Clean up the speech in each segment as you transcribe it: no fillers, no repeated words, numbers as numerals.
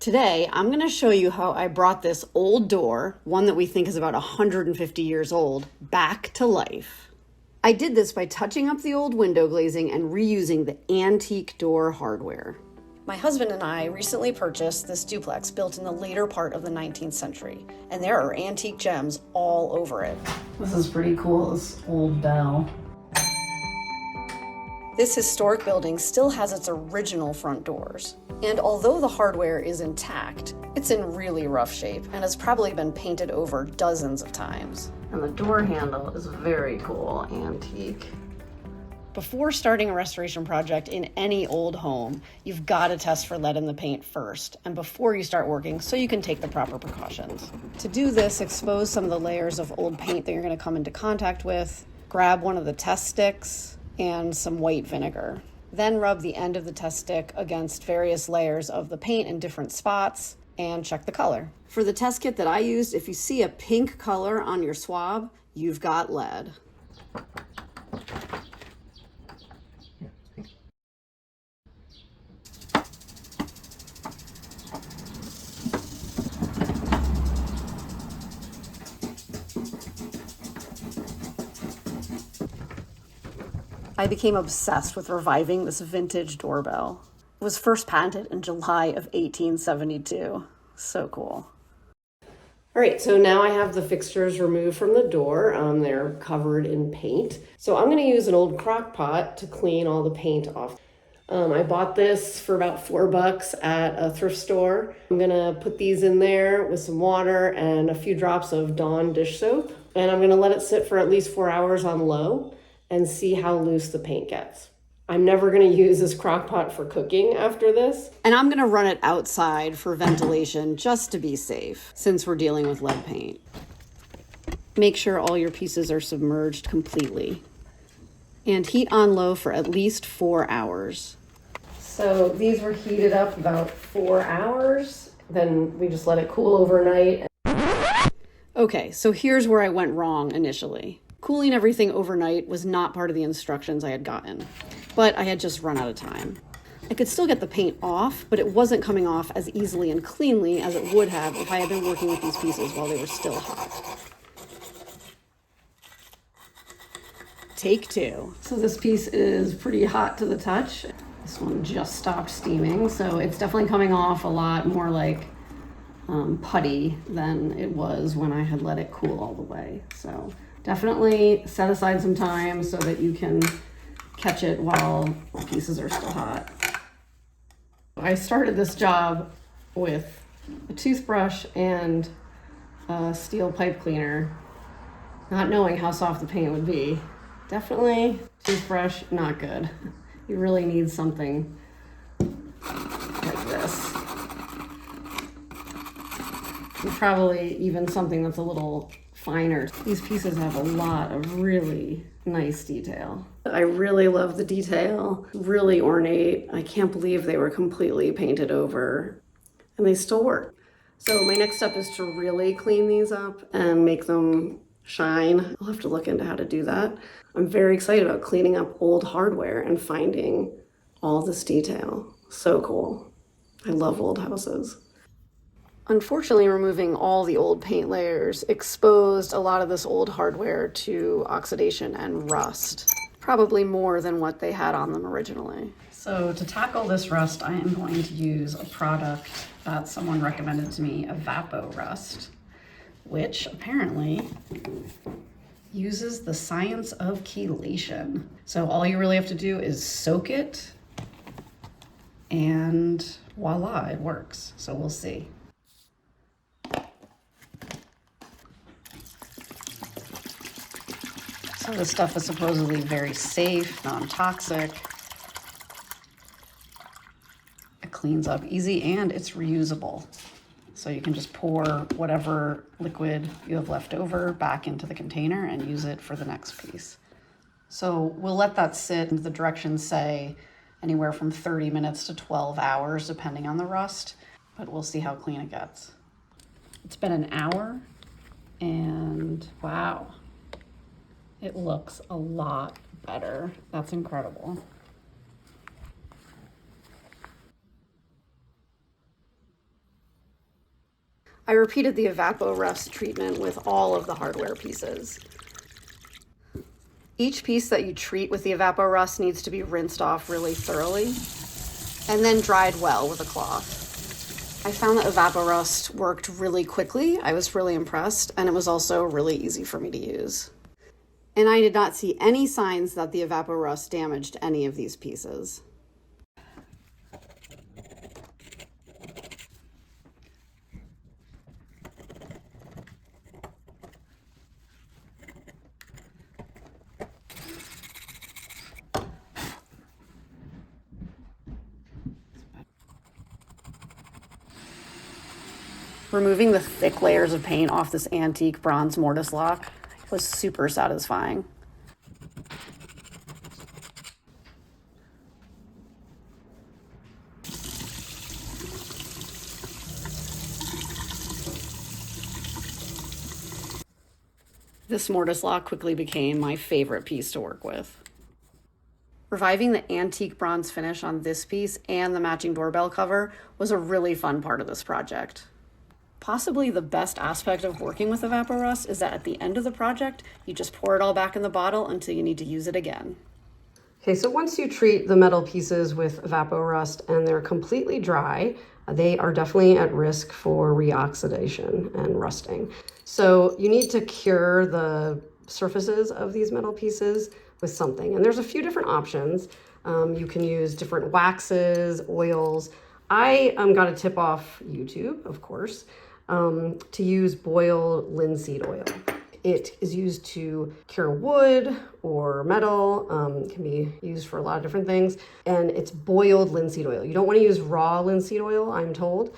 Today, I'm going to show you how I brought this old door, one that we think is about 150 years old, back to life. I did this by touching up the old window glazing and reusing the antique door hardware. My husband and I recently purchased this duplex built in the later part of the 19th century, and there are antique gems all over it. This is pretty cool, this old bell. This historic building still has its original front doors. And although the hardware is intact, it's in really rough shape and has probably been painted over dozens of times. And the door handle is very cool, antique. Before starting a restoration project in any old home, you've got to test for lead in the paint first, and before you start working, so you can take the proper precautions. To do this, expose some of the layers of old paint that you're going to come into contact with, grab one of the test sticks, and some white vinegar. Then rub the end of the test stick against various layers of the paint in different spots and check the color. For the test kit that I used, if you see a pink color on your swab, you've got lead. I became obsessed with reviving this vintage doorbell. It was first patented in July of 1872. So cool. All right, so now I have the fixtures removed from the door. They're covered in paint. So I'm gonna use an old crock pot to clean all the paint off. I bought this for about $4 at a thrift store. I'm gonna put these in there with some water and a few drops of Dawn dish soap. And I'm gonna let it sit for at least 4 hours on low and see how loose the paint gets. I'm never gonna use this crock pot for cooking after this. And I'm gonna run it outside for ventilation just to be safe, since we're dealing with lead paint. Make sure all your pieces are submerged completely. And heat on low for at least 4 hours. So these were heated up about 4 hours. Then we just let it cool overnight. Okay, so here's where I went wrong initially. Cooling everything overnight was not part of the instructions I had gotten, but I had just run out of time. I could still get the paint off, but it wasn't coming off as easily and cleanly as it would have if I had been working with these pieces while they were still hot. Take two. So this piece is pretty hot to the touch. This one just stopped steaming, so it's definitely coming off a lot more like putty than it was when I had let it cool all the way. So definitely set aside some time so that you can catch it while the pieces are still hot. I started this job with a toothbrush and a steel pipe cleaner, not knowing how soft the paint would be. Definitely toothbrush, not good. You really need something like this. And probably even something that's a little finer. These pieces have a lot of really nice detail. I really love the detail, really ornate. I can't believe they were completely painted over and they still work. So my next step is to really clean these up and make them shine. I'll have to look into how to do that. I'm very excited about cleaning up old hardware and finding all this detail. So cool. I love old houses. Unfortunately, removing all the old paint layers exposed a lot of this old hardware to oxidation and rust, probably more than what they had on them originally. So to tackle this rust, I am going to use a product that someone recommended to me, Evapo-Rust, which apparently uses the science of chelation. So all you really have to do is soak it and voila, it works. So we'll see. So this stuff is supposedly very safe, non-toxic. It cleans up easy and it's reusable. So you can just pour whatever liquid you have left over back into the container and use it for the next piece. So we'll let that sit. The directions say anywhere from 30 minutes to 12 hours, depending on the rust, but we'll see how clean it gets. It's been an hour and wow. It looks a lot better. That's incredible. I repeated the Evapo-Rust treatment with all of the hardware pieces. Each piece that you treat with the Evapo-Rust needs to be rinsed off really thoroughly and then dried well with a cloth. I found that Evapo-Rust worked really quickly. I was really impressed, and it was also really easy for me to use. And I did not see any signs that the Evapo-Rust damaged any of these pieces. Removing the thick layers of paint off this antique bronze mortise lock was super satisfying. This mortise lock quickly became my favorite piece to work with. Reviving the antique bronze finish on this piece and the matching doorbell cover was a really fun part of this project. Possibly the best aspect of working with Evapo-Rust is that at the end of the project, you just pour it all back in the bottle until you need to use it again. Okay, so once you treat the metal pieces with Evapo-Rust and they're completely dry, they are definitely at risk for reoxidation and rusting. So you need to cure the surfaces of these metal pieces with something. And there's a few different options. You can use different waxes, oils. I got a tip off YouTube, of course, to use boiled linseed oil. It is used to cure wood or metal, can be used for a lot of different things, and it's boiled linseed oil. You don't want to use raw linseed oil, I'm told.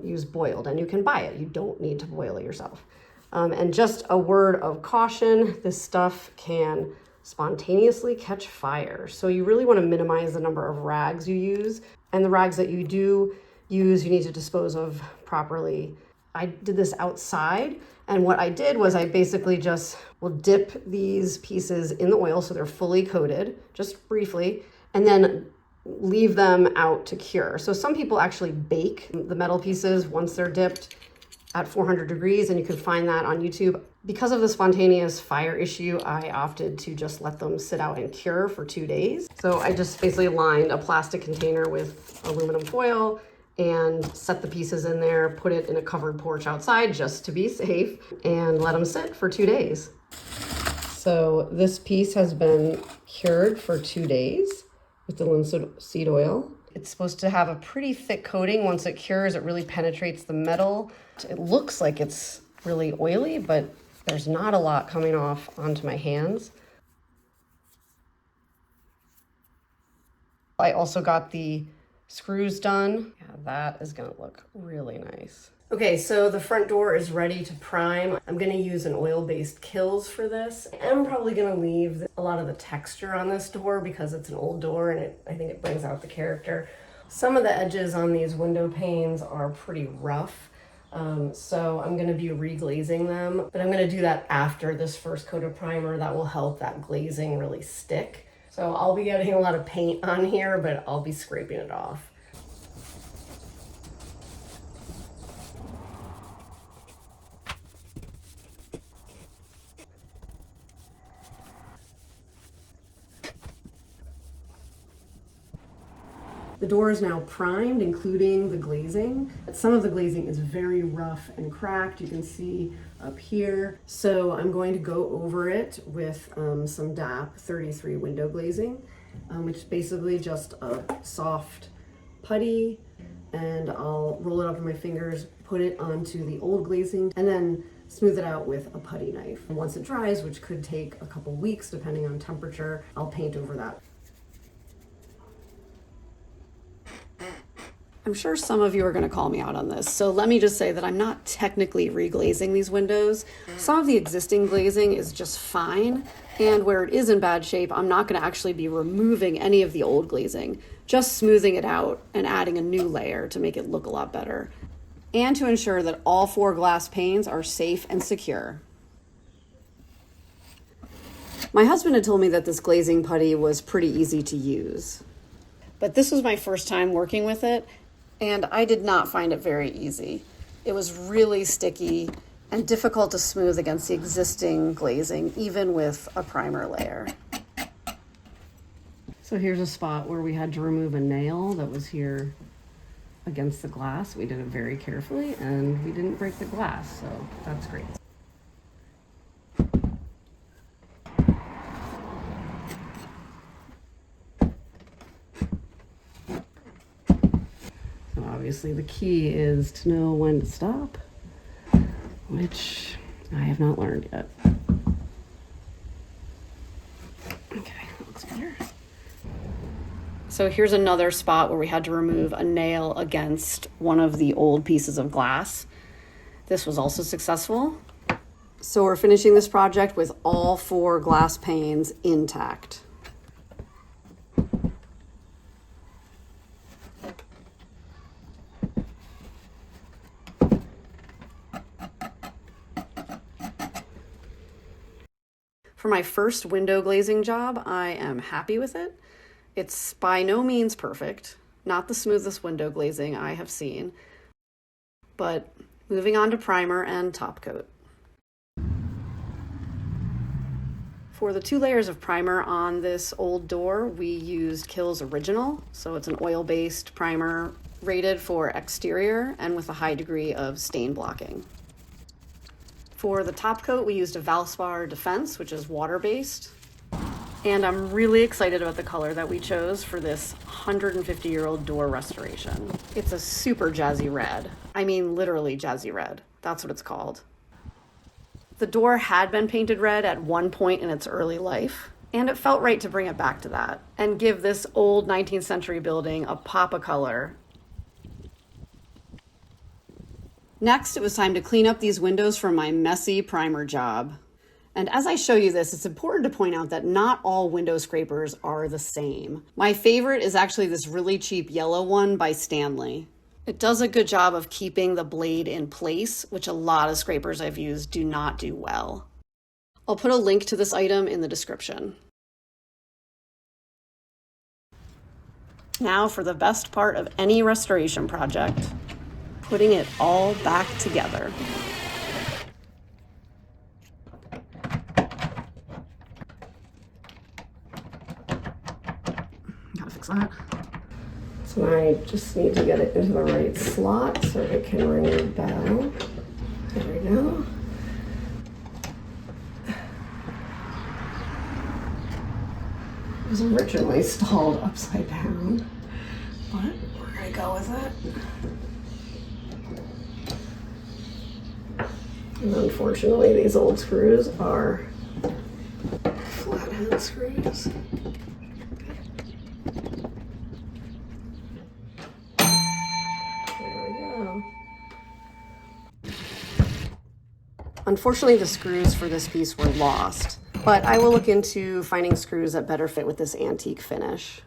Use boiled, and you can buy it. You don't need to boil it yourself. And just a word of caution, this stuff can spontaneously catch fire. So you really want to minimize the number of rags you use, and the rags that you do use, you need to dispose of properly. I did this outside, and what I did was I basically just will dip these pieces in the oil so they're fully coated, just briefly, and then leave them out to cure. So some people actually bake the metal pieces once they're dipped at 400 degrees, and you can find that on YouTube. Because of the spontaneous fire issue, I opted to just let them sit out and cure for 2 days. So I just basically lined a plastic container with aluminum foil and set the pieces in there, put it in a covered porch outside just to be safe, and let them sit for 2 days. So this piece has been cured for 2 days with the linseed oil. It's supposed to have a pretty thick coating. Once it cures, it really penetrates the metal. It looks like it's really oily, but there's not a lot coming off onto my hands. I also got the screws done. Yeah, that is gonna look really nice. Okay, so the front door is ready to prime. I'm gonna use an oil-based Kills for this. I'm probably gonna leave a lot of the texture on this door because it's an old door, and I think it brings out the character. Some of the edges on these window panes are pretty rough, so I'm gonna be reglazing them, but I'm gonna do that after this first coat of primer. That will help that glazing really stick. So I'll be getting a lot of paint on here, but I'll be scraping it off. The door is now primed, including the glazing. Some of the glazing is very rough and cracked. You can see up here. So I'm going to go over it with some DAP 33 window glazing, which is basically just a soft putty, and I'll roll it up in my fingers, put it onto the old glazing, and then smooth it out with a putty knife. And once it dries, which could take a couple weeks depending on temperature, I'll paint over that. I'm sure some of you are going to call me out on this, so let me just say that I'm not technically reglazing these windows. Some of the existing glazing is just fine, and where it is in bad shape, I'm not going to actually be removing any of the old glazing, just smoothing it out and adding a new layer to make it look a lot better, and to ensure that all 4 glass panes are safe and secure. My husband had told me that this glazing putty was pretty easy to use, but this was my first time working with it, and I did not find it very easy. It was really sticky and difficult to smooth against the existing glazing, even with a primer layer. So here's a spot where we had to remove a nail that was here against the glass. We did it very carefully and we didn't break the glass, so that's great. So obviously the key is to know when to stop, which I have not learned yet. Okay, that looks better. So here's another spot where we had to remove a nail against one of the old pieces of glass. This was also successful. So we're finishing this project with all 4 glass panes intact. For my first window glazing job, I am happy with it. It's by no means perfect, not the smoothest window glazing I have seen, but moving on to primer and top coat. For the 2 layers of primer on this old door, we used Kiehl's Original, so it's an oil-based primer rated for exterior and with a high degree of stain blocking. For the top coat, we used a Valspar Defense, which is water-based. And I'm really excited about the color that we chose for this 150-year-old door restoration. It's a super jazzy red. I mean, literally jazzy red. That's what it's called. The door had been painted red at one point in its early life, and it felt right to bring it back to that and give this old 19th century building a pop of color. Next, it was time to clean up these windows from my messy primer job. And as I show you this, it's important to point out that not all window scrapers are the same. My favorite is actually this really cheap yellow one by Stanley. It does a good job of keeping the blade in place, which a lot of scrapers I've used do not do well. I'll put a link to this item in the description. Now for the best part of any restoration project, putting it all back together. Gotta fix that. So now I just need to get it into the right slot so it can ring the bell. There we go. It was originally installed upside down, but we're gonna go with it. And unfortunately, these old screws are flathead screws. Unfortunately, the screws for this piece were lost, but I will look into finding screws that better fit with this antique finish.